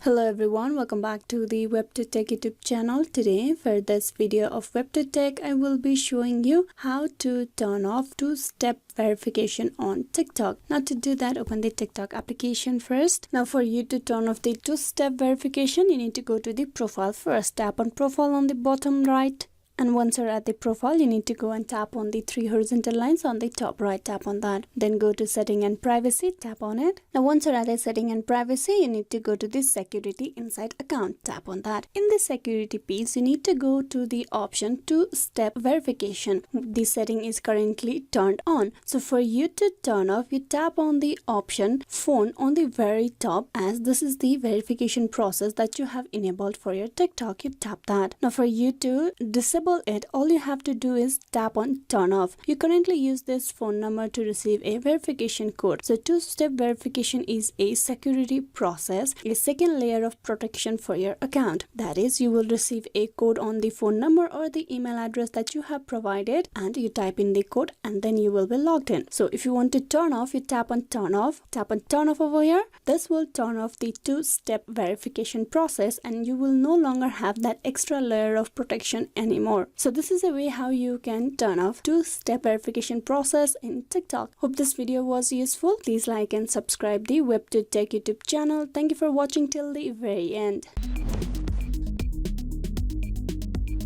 Hello everyone, welcome back to the WebToTech YouTube channel. Today for this video of WebToTech, I will be showing you how to turn off two-step verification on TikTok. Now to do that, open the TikTok application first. Now for you to turn off the two-step verification, you need to go to the profile first. Tap on profile on the bottom right. And once you're at the profile, you need to go and tap on the three horizontal lines on the top right. Tap on that. Then go to setting and privacy. Tap on it. Now once you're at the setting and privacy, you need to go to the security inside account. Tap on that. In the security piece, you need to go to the option two-step verification. The setting is currently turned on. So for you to turn off, you tap on the option phone on the very top, as this is the verification process that you have enabled for your TikTok. You tap that. Now for you to disable it, all you have to do is tap on turn off. You currently use this phone number to receive a verification code. So two-step verification is a security process, a second layer of protection for your account. That is, you will receive a code on the phone number or the email address that you have provided, and you type in the code and then you will be logged in. So if you want to turn off, you tap on turn off. Tap on turn off over here. This will turn off the two-step verification process and you will no longer have that extra layer of protection anymore. So this is a way how you can turn off two-step verification process in TikTok. Hope this video was useful. Please like and subscribe the WebToTech YouTube channel. Thank you for watching till the very end.